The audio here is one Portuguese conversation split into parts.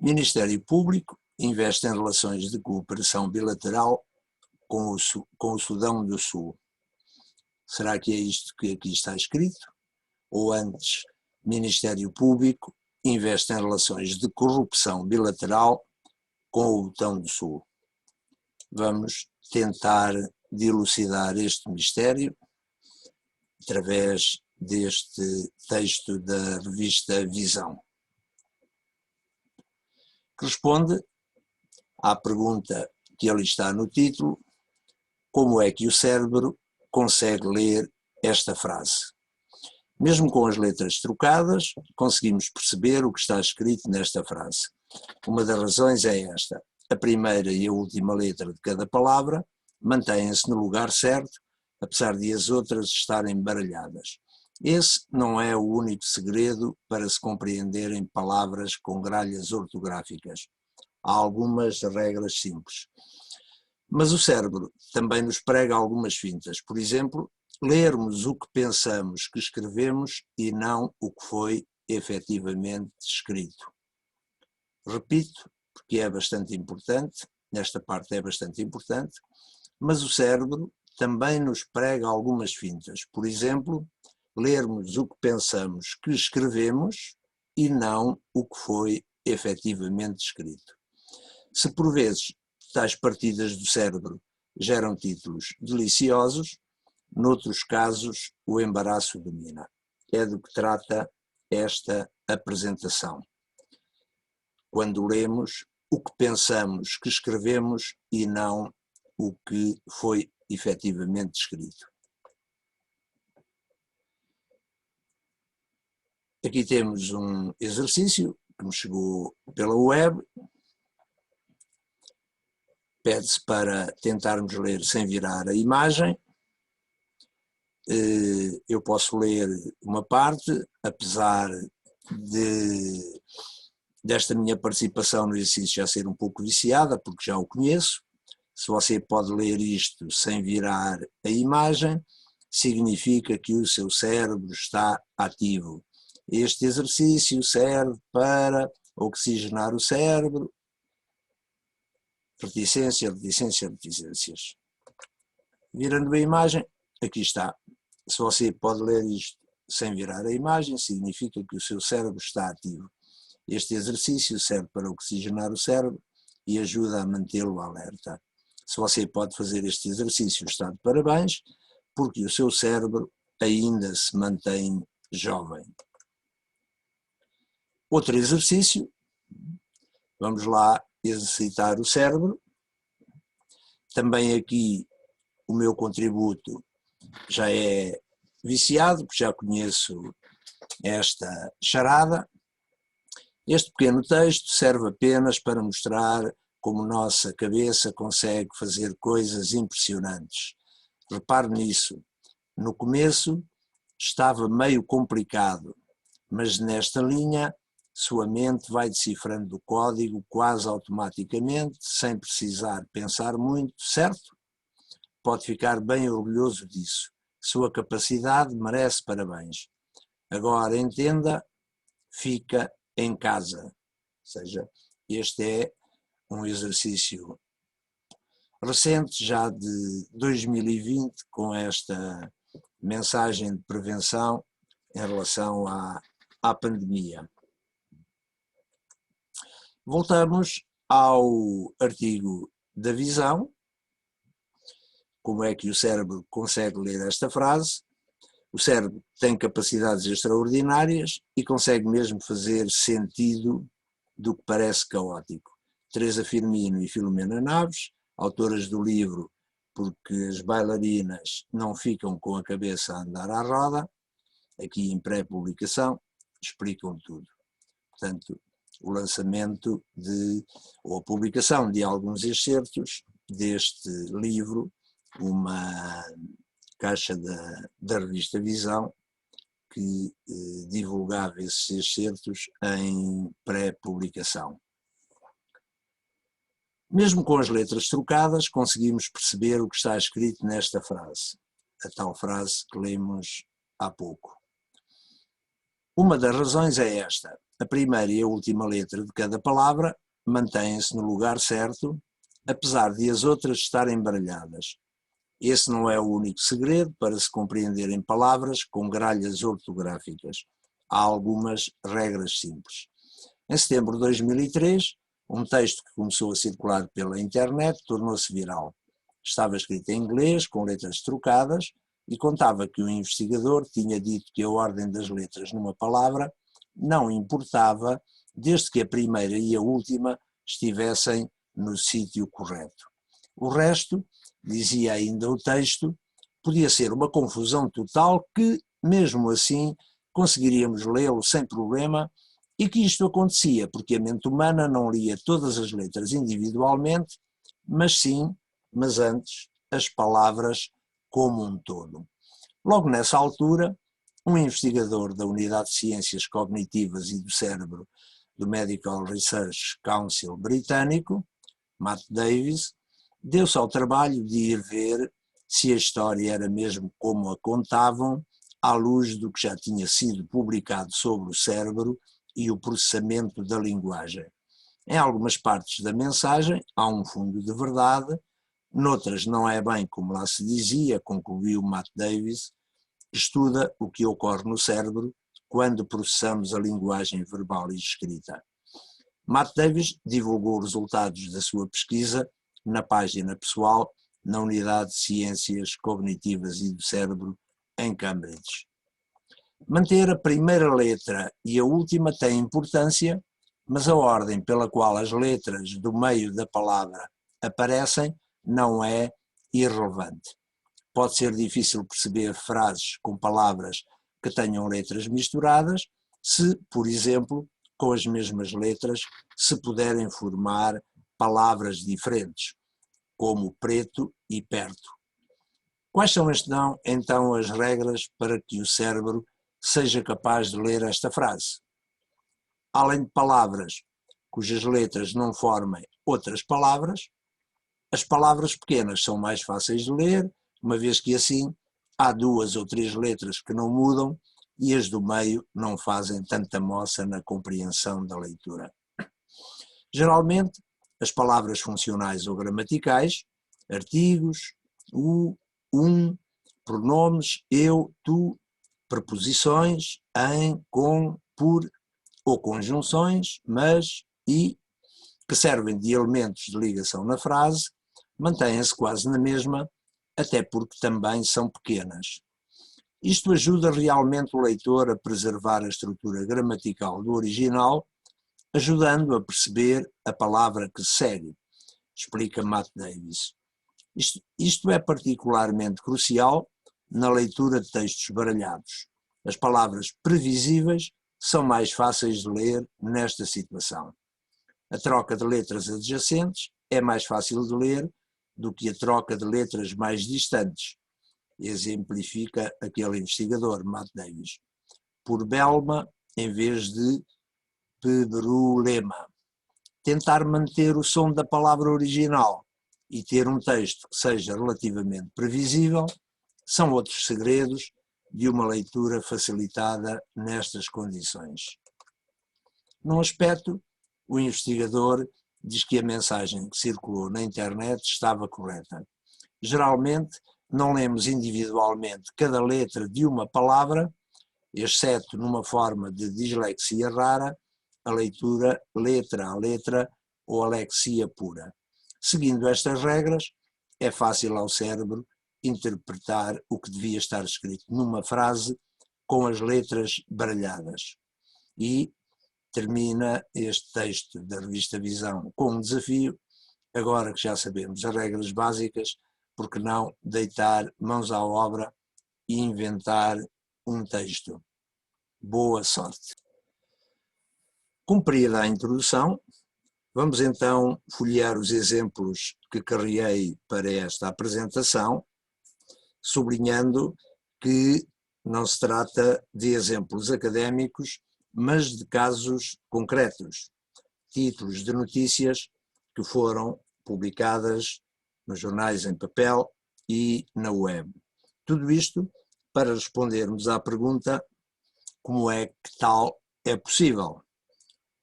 Ministério Público investe em relações de cooperação bilateral com o Sudão do Sul. Será que é isto que aqui está escrito? Ou antes, Ministério Público investe em relações de corrupção bilateral com o Sudão do Sul? Vamos tentar dilucidar este mistério através deste texto da revista Visão. Responde à pergunta que ali está no título: como é que o cérebro consegue ler esta frase? Mesmo com as letras trocadas, conseguimos perceber o que está escrito nesta frase. Uma das razões é esta: a primeira e a última letra de cada palavra mantêm-se no lugar certo, apesar de as outras estarem baralhadas. Esse não é o único segredo para se compreenderem palavras com gralhas ortográficas. Há algumas regras simples. Mas o cérebro também nos prega algumas fintas. Por exemplo, lermos o que pensamos que escrevemos e não o que foi efetivamente escrito. Repito, porque é bastante importante, nesta parte é bastante importante, mas o cérebro também nos prega algumas fintas. Por exemplo, lermos o que pensamos que escrevemos e não o que foi efetivamente escrito. Se por vezes tais partidas do cérebro geram títulos deliciosos, noutros casos o embaraço domina. É do que trata esta apresentação. Quando lemos o que pensamos que escrevemos e não o que foi efetivamente escrito. Aqui temos um exercício que me chegou pela web. Pede-se para tentarmos ler sem virar a imagem. Eu posso ler uma parte, apesar desta minha participação no exercício já ser um pouco viciada, porque já o conheço. Se você pode ler isto sem virar a imagem, significa que o seu cérebro está ativo. Este exercício serve para oxigenar o cérebro. Reticência, reticência, reticências. Virando a imagem, aqui está. Se você pode ler isto sem virar a imagem, significa que o seu cérebro está ativo. Este exercício serve para oxigenar o cérebro e ajuda a mantê-lo alerta. Se você pode fazer este exercício, está de parabéns, porque o seu cérebro ainda se mantém jovem. Outro exercício, vamos lá exercitar o cérebro. Também aqui o meu contributo já é viciado, porque já conheço esta charada. Este pequeno texto serve apenas para mostrar como nossa cabeça consegue fazer coisas impressionantes. Repare nisso. No começo estava meio complicado, mas nesta linha sua mente vai decifrando o código quase automaticamente, sem precisar pensar muito, certo? Pode ficar bem orgulhoso disso. Sua capacidade merece parabéns. Agora entenda, fica em casa. Ou seja, este é um exercício recente, já de 2020, com esta mensagem de prevenção em relação à pandemia. Voltamos ao artigo da Visão. Como é que o cérebro consegue ler esta frase? O cérebro tem capacidades extraordinárias e consegue mesmo fazer sentido do que parece caótico. Teresa Firmino e Filomena Naves, autoras do livro Porque as bailarinas não ficam com a cabeça a andar à roda, aqui em pré-publicação, explicam tudo. Portanto, o lançamento ou a publicação de alguns excertos deste livro, uma caixa da revista Visão, que divulgava esses excertos em pré-publicação. Mesmo com as letras trocadas, conseguimos perceber o que está escrito nesta frase, a tal frase que lemos há pouco. Uma das razões é esta: a primeira e a última letra de cada palavra mantêm-se no lugar certo, apesar de as outras estarem baralhadas. Esse não é o único segredo para se compreenderem palavras com gralhas ortográficas. Há algumas regras simples. Em setembro de 2003, um texto que começou a circular pela internet tornou-se viral. Estava escrito em inglês, com letras trocadas, e contava que o investigador tinha dito que a ordem das letras numa palavra não importava, desde que a primeira e a última estivessem no sítio correto. O resto, dizia ainda o texto, podia ser uma confusão total que, mesmo assim, conseguiríamos lê-lo sem problema, e que isto acontecia porque a mente humana não lia todas as letras individualmente, mas antes as palavras como um todo. Logo nessa altura, um investigador da Unidade de Ciências Cognitivas e do Cérebro do Medical Research Council britânico, Matt Davis, deu-se ao trabalho de ir ver se a história era mesmo como a contavam, à luz do que já tinha sido publicado sobre o cérebro e o processamento da linguagem. Em algumas partes da mensagem há um fundo de verdade, noutras não é bem como lá se dizia, concluiu Matt Davis. Estuda o que ocorre no cérebro quando processamos a linguagem verbal e escrita. Matt Davis divulgou os resultados da sua pesquisa na página pessoal na Unidade de Ciências Cognitivas e do Cérebro em Cambridge. Manter a primeira letra e a última tem importância, mas a ordem pela qual as letras do meio da palavra aparecem não é irrelevante. Pode ser difícil perceber frases com palavras que tenham letras misturadas, se, por exemplo, com as mesmas letras se puderem formar palavras diferentes, como preto e perto. Quais são então as regras para que o cérebro seja capaz de ler esta frase? Além de palavras cujas letras não formem outras palavras, as palavras pequenas são mais fáceis de ler, uma vez que assim há 2 ou 3 letras que não mudam e as do meio não fazem tanta moça na compreensão da leitura. Geralmente, as palavras funcionais ou gramaticais, artigos, o, pronomes, eu, tu, preposições, em, com, por, ou conjunções, mas, e, que servem de elementos de ligação na frase, mantêm-se quase na mesma, até porque também são pequenas. Isto ajuda realmente o leitor a preservar a estrutura gramatical do original, ajudando a perceber a palavra que segue, explica Matt Davis. Isto é particularmente crucial na leitura de textos baralhados. As palavras previsíveis são mais fáceis de ler nesta situação. A troca de letras adjacentes é mais fácil de ler do que a troca de letras mais distantes, exemplifica aquele investigador, Matt Davis, por Belma em vez de Pebrulema. Tentar manter o som da palavra original e ter um texto que seja relativamente previsível são outros segredos de uma leitura facilitada nestas condições. Num aspecto, o investigador diz que a mensagem que circulou na internet estava correta. Geralmente, não lemos individualmente cada letra de uma palavra, exceto numa forma de dislexia rara, a leitura letra a letra ou alexia pura. Seguindo estas regras, é fácil ao cérebro interpretar o que devia estar escrito numa frase com as letras baralhadas. E termina este texto da revista Visão com um desafio. Agora que já sabemos as regras básicas, por que não deitar mãos à obra e inventar um texto? Boa sorte! Cumprida a introdução, vamos então folhear os exemplos que carreguei para esta apresentação, sublinhando que não se trata de exemplos académicos, mas de casos concretos, títulos de notícias que foram publicadas nos jornais em papel e na web. Tudo isto para respondermos à pergunta: como é que tal é possível,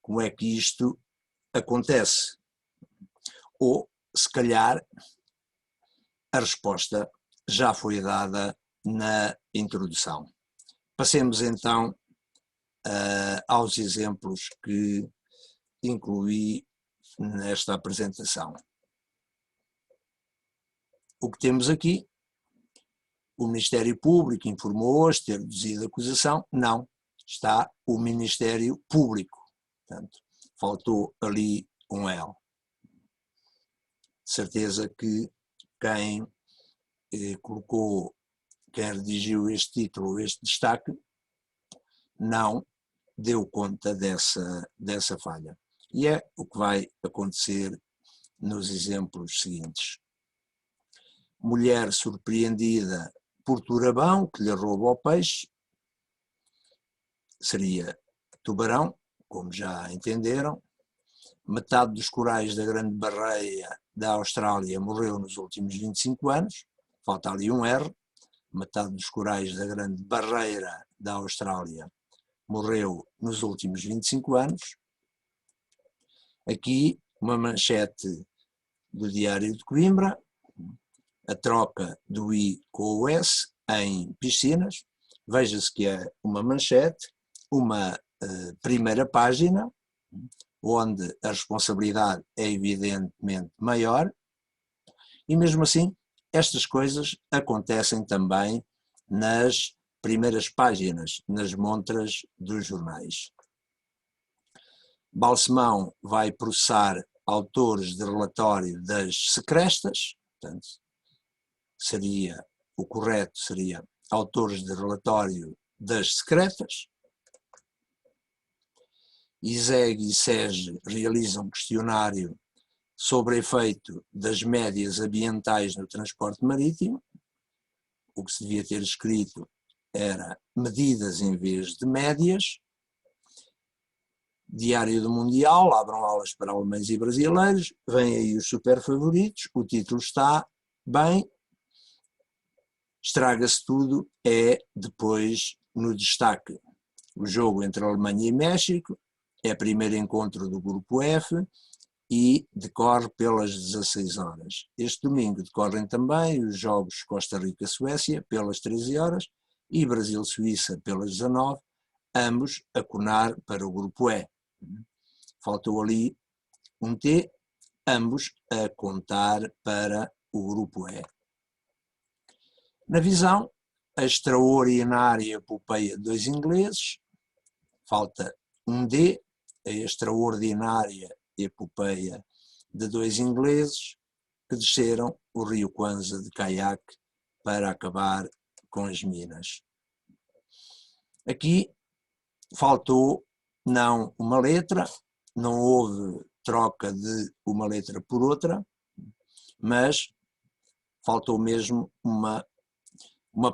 como é que isto acontece, ou se calhar a resposta já foi dada na introdução. Passemos então aos exemplos que incluí nesta apresentação. O que temos aqui: o Ministério Público informou hoje ter reduzido a acusação. Não, está o Ministério Público. Portanto, faltou ali um L. Certeza que quem colocou, quem redigiu este título, este destaque, não deu conta dessa falha. E é o que vai acontecer nos exemplos seguintes. Mulher surpreendida por tubarão que lhe rouba o peixe, seria tubarão, como já entenderam. Metade dos corais da Grande Barreira da Austrália morreu nos últimos 25 anos, falta ali um R. Metade dos corais da Grande Barreira da Austrália morreu nos últimos 25 anos. Aqui uma manchete do Diário de Coimbra, a troca do I com o S em piscinas. Veja-se que é uma manchete, uma primeira página, onde a responsabilidade é evidentemente maior, e mesmo assim estas coisas acontecem também nas primeiras páginas, nas montras dos jornais. Balsemão vai processar autores de relatório das secrestas, portanto, o correto seria autores de relatório das secretas. ISEG e SEG realizam questionário sobre efeito das médias ambientais no transporte marítimo. O que se devia ter escrito era medidas em vez de médias. Diário do Mundial, abram aulas para alemães e brasileiros, vêm aí os super favoritos, o título está bem, estraga-se tudo, é depois no destaque. O jogo entre Alemanha e México é o primeiro encontro do grupo F e decorre pelas 16 horas. Este domingo decorrem também os jogos Costa Rica-Suécia pelas 13 horas e Brasil-Suíça pelas 19, ambos a conar para o grupo E. Faltou ali um T, ambos a contar para o grupo E. Na visão, a extraordinária epopeia de dois ingleses, falta um D, a extraordinária epopeia de dois ingleses que desceram o rio Kwanza de caiaque para acabar com as minas. Aqui faltou não uma letra, não houve troca de uma letra por outra, mas faltou mesmo uma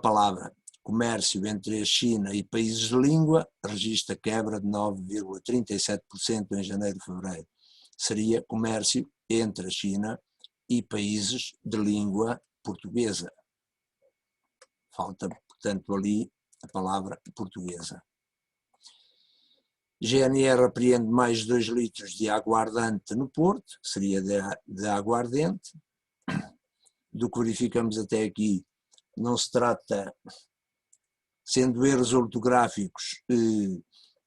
palavra. Comércio entre a China e países de língua registra quebra de 9,37% em janeiro e fevereiro. Seria comércio entre a China e países de língua portuguesa. Falta, portanto, ali a palavra portuguesa. GNR apreende mais de 2 litros de aguardente no Porto, seria de aguardente. Do que verificamos até aqui, não se trata, sendo erros ortográficos,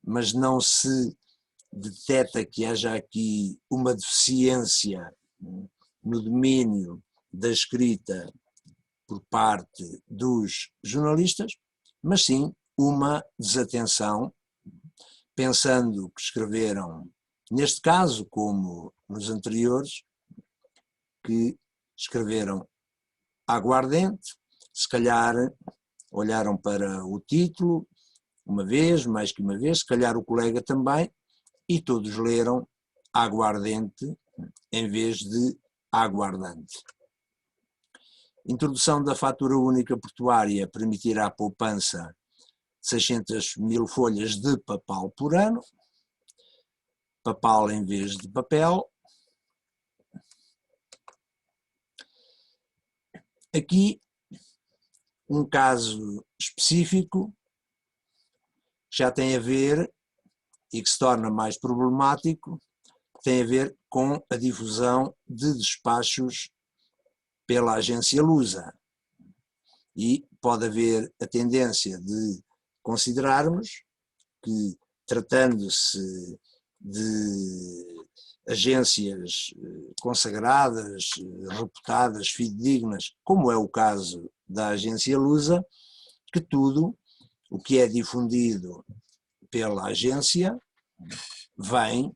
mas não se detecta que haja aqui uma deficiência no domínio da escrita por parte dos jornalistas, mas sim uma desatenção, pensando que escreveram, neste caso como nos anteriores, que escreveram aguardente, se calhar olharam para o título uma vez, mais que uma vez, se calhar o colega também, e todos leram aguardente em vez de aguardante. Introdução da fatura única portuária permitirá a poupança de 600 mil folhas de papel por ano, papel em vez de papel. Aqui um caso específico já tem a ver, e que se torna mais problemático, tem a ver com a difusão de despachos pela agência Lusa. E pode haver a tendência de considerarmos que, tratando-se de agências consagradas, reputadas, fidedignas, como é o caso da agência Lusa, que tudo o que é difundido pela agência vem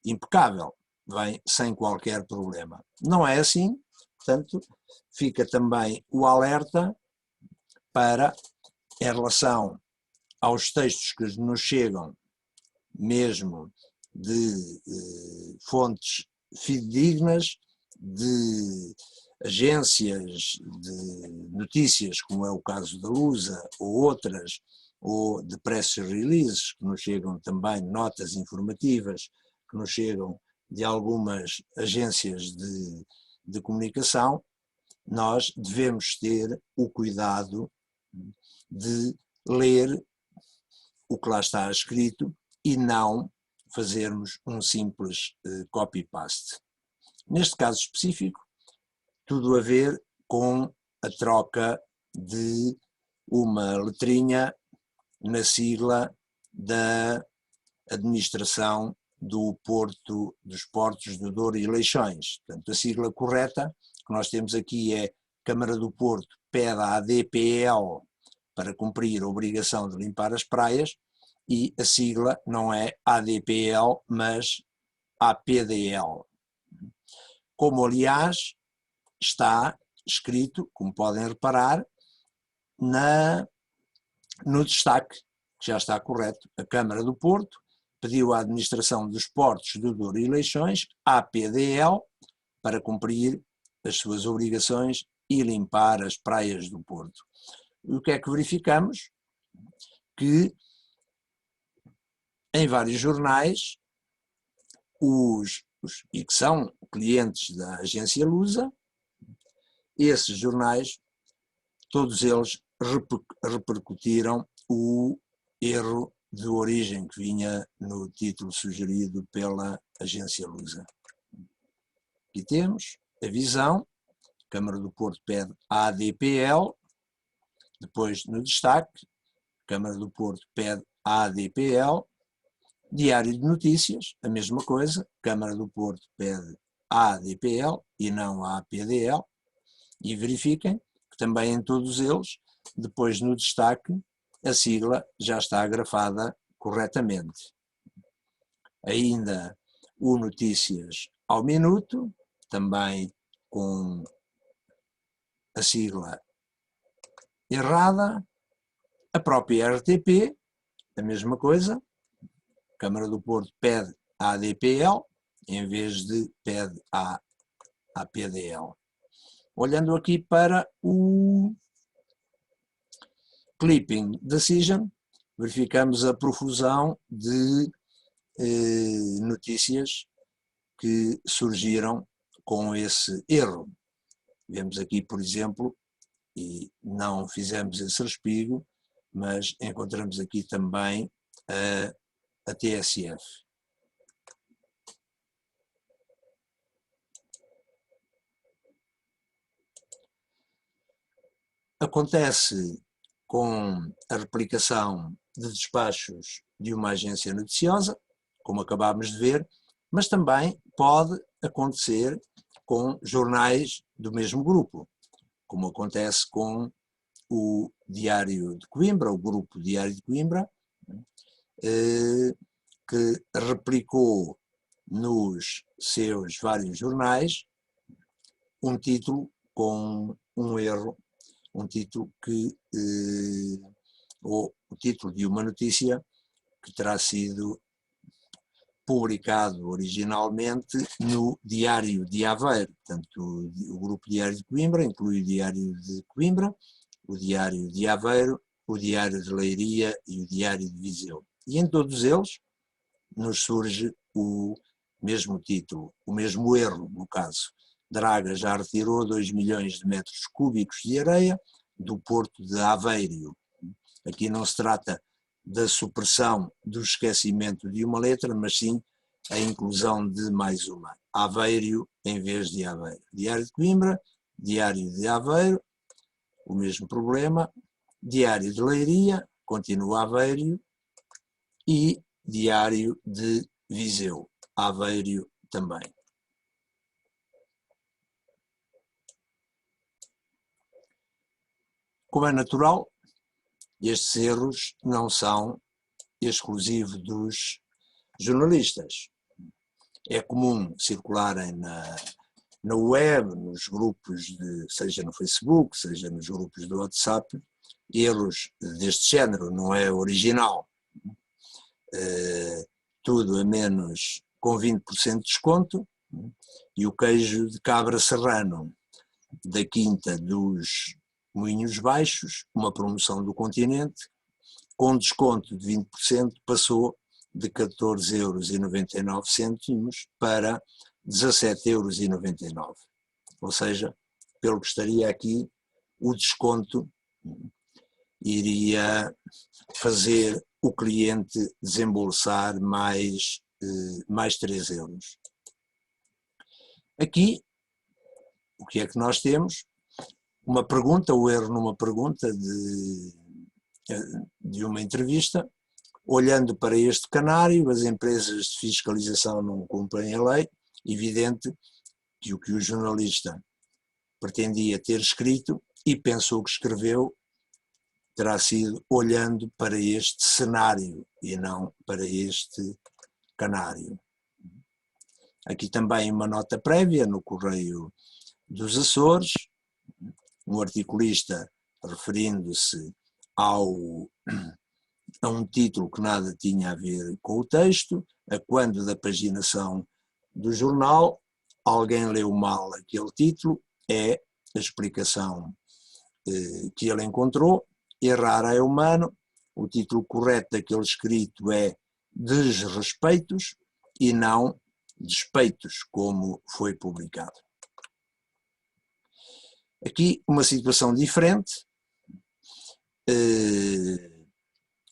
impecável, vem sem qualquer problema. Não é assim, portanto, fica também o alerta para, em relação aos textos que nos chegam, mesmo de fontes fidedignas, de agências de notícias, como é o caso da Lusa, ou outras, ou de press releases, que nos chegam também, notas informativas, que nos chegam de algumas agências de comunicação, nós devemos ter o cuidado de ler o que lá está escrito e não fazermos um simples copy-paste. Neste caso específico, tudo a ver com a troca de uma letrinha na sigla da administração do Porto, dos Portos do Douro e Leixões. Portanto, a sigla correta que nós temos aqui é Câmara do Porto pede à ADPL para cumprir a obrigação de limpar as praias, e a sigla não é ADPL, mas APDL. Como, aliás, está escrito, como podem reparar, no destaque, que já está correto. A Câmara do Porto pediu à Administração dos Portos do Douro e Leixões, APDL, para cumprir as suas obrigações e limpar as praias do Porto. E o que é que verificamos? Que em vários jornais, e que são clientes da agência Lusa, esses jornais, todos eles repercutiram o erro de origem que vinha no título sugerido pela agência Lusa. Aqui temos a visão, Câmara do Porto pede a ADPL, depois no destaque, Câmara do Porto pede a ADPL, Diário de Notícias, a mesma coisa, Câmara do Porto pede a ADPL e não a APDL, e verifiquem que também em todos eles, depois no destaque, a sigla já está grafada corretamente. Ainda o Notícias ao Minuto, também com a sigla errada, a própria RTP, a mesma coisa, Câmara do Porto pede a ADPL, em vez de pede a APDL. Olhando aqui para o Clipping Decision, verificamos a profusão de notícias que surgiram com esse erro. Vemos aqui, por exemplo, e não fizemos esse respigo, mas encontramos aqui também a TSF. Acontece com a replicação de despachos de uma agência noticiosa, como acabámos de ver, mas também pode acontecer com jornais do mesmo grupo, como acontece com o Diário de Coimbra, o grupo Diário de Coimbra, que replicou nos seus vários jornais um título com um erro, um título que, ou o título de uma notícia que terá sido publicado originalmente no Diário de Aveiro. Portanto, o grupo Diário de Coimbra inclui o Diário de Coimbra, o Diário de Aveiro, o Diário de Leiria e o Diário de Viseu. E em todos eles nos surge o mesmo título, o mesmo erro, no caso. Draga já retirou 2 milhões de metros cúbicos de areia do porto de Aveiro. Aqui não se trata da supressão do esquecimento de uma letra, mas sim a inclusão de mais uma. Aveiro em vez de Aveiro. Diário de Coimbra, Diário de Aveiro, o mesmo problema. Diário de Leiria, continua Aveiro. E Diário de Viseu, Aveiro também. Como é natural, estes erros não são exclusivos dos jornalistas. É comum circularem na web, nos grupos, seja no Facebook, seja nos grupos do WhatsApp, erros deste género, não é original. Tudo a menos com 20% de desconto, e o queijo de cabra serrano da Quinta dos Moinhos Baixos, uma promoção do Continente, com desconto de 20%, passou de 14,99 € para 17,99 €. Ou seja, pelo que estaria aqui, o desconto iria fazer o cliente desembolsar mais 3 €. Aqui, o que é que nós temos? Uma pergunta, o erro numa pergunta de uma entrevista. Olhando para este canário, as empresas de fiscalização não cumprem a lei. Evidente que o jornalista pretendia ter escrito e pensou que escreveu terá sido olhando para este cenário e não para este canário. Aqui também uma nota prévia no Correio dos Açores, um articulista referindo-se a um título que nada tinha a ver com o texto, a quando da paginação do jornal, alguém leu mal aquele título, é a explicação que ele encontrou. Errar é humano, o título correto daquele escrito é Desrespeitos e não Despeitos, como foi publicado. Aqui uma situação diferente,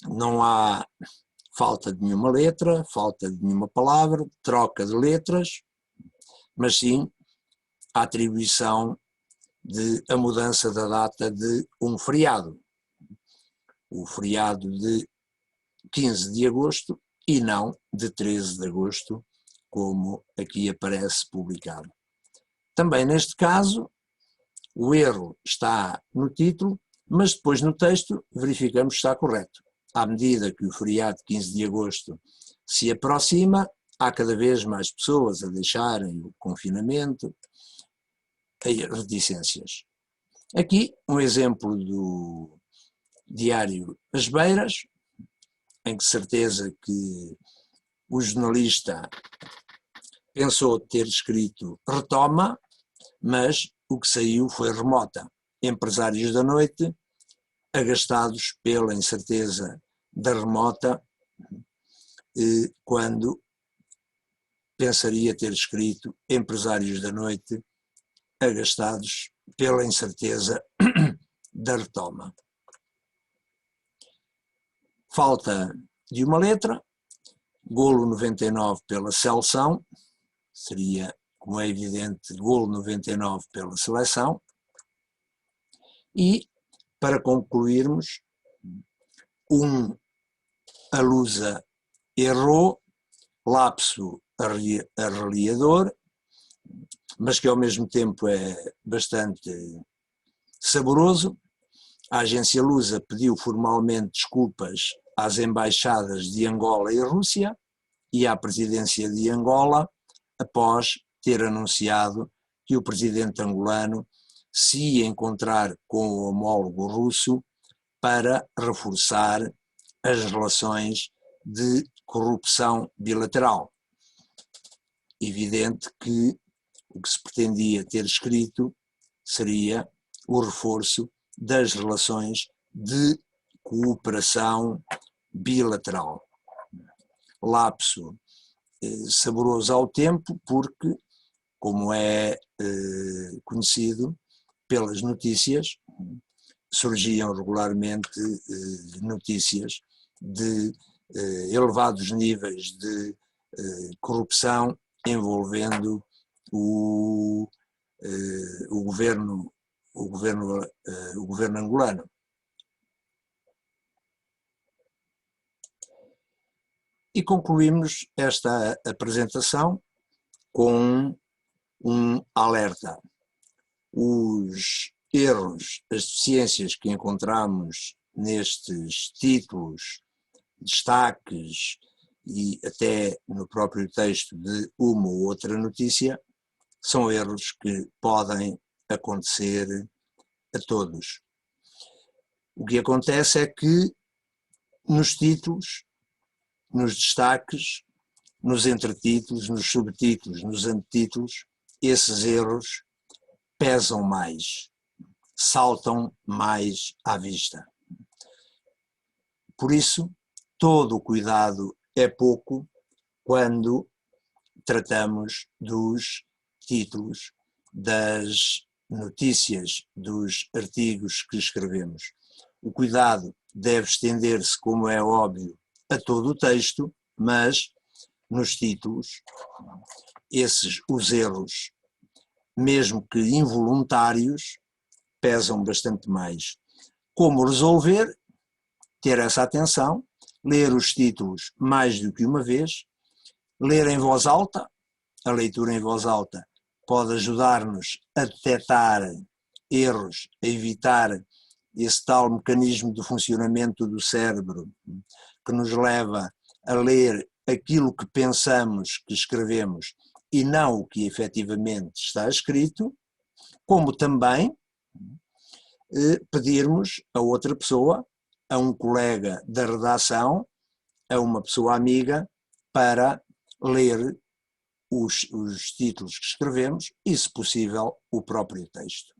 não há falta de nenhuma letra, falta de nenhuma palavra, troca de letras, mas sim a atribuição a mudança da data de um feriado. O feriado de 15 de agosto e não de 13 de agosto, como aqui aparece publicado. Também neste caso, o erro está no título, mas depois no texto verificamos que está correto. À medida que o feriado de 15 de agosto se aproxima, há cada vez mais pessoas a deixarem o confinamento, reticências. Aqui um exemplo do Diário As Beiras, em que certeza que o jornalista pensou ter escrito retoma, mas o que saiu foi remota. Empresários da noite, agastados pela incerteza da remota, quando pensaria ter escrito empresários da noite, agastados pela incerteza da retoma. Falta de uma letra, golo 99 pela seleção, seria, como é evidente, golo 99 pela seleção. E, para concluirmos, a Lusa errou, lapso arreliador, mas que ao mesmo tempo é bastante saboroso. A agência Lusa pediu formalmente desculpas às embaixadas de Angola e Rússia e à presidência de Angola, após ter anunciado que o presidente angolano se ia encontrar com o homólogo russo para reforçar as relações de corrupção bilateral. Evidente que o que se pretendia ter escrito seria o reforço das relações de cooperação bilateral. Lapso saboroso ao tempo, porque, como é conhecido pelas notícias, surgiam regularmente notícias de elevados níveis de corrupção envolvendo o governo angolano. E concluímos esta apresentação com um alerta. Os erros, as deficiências que encontramos nestes títulos, destaques e até no próprio texto de uma ou outra notícia, são erros que podem acontecer a todos. O que acontece é que nos títulos, nos destaques, nos entretítulos, nos subtítulos, nos antetítulos, esses erros pesam mais, saltam mais à vista. Por isso, todo o cuidado é pouco quando tratamos dos títulos, das notícias, dos artigos que escrevemos. O cuidado deve estender-se, como é óbvio, a todo o texto, mas nos títulos, os erros, mesmo que involuntários, pesam bastante mais. Como resolver? Ter essa atenção, ler os títulos mais do que uma vez, ler em voz alta. A leitura em voz alta pode ajudar-nos a detectar erros, a evitar esse tal mecanismo de funcionamento do cérebro que nos leva a ler aquilo que pensamos que escrevemos e não o que efetivamente está escrito, como também pedirmos a outra pessoa, a um colega da redação, a uma pessoa amiga, para ler os títulos que escrevemos e, se possível, o próprio texto.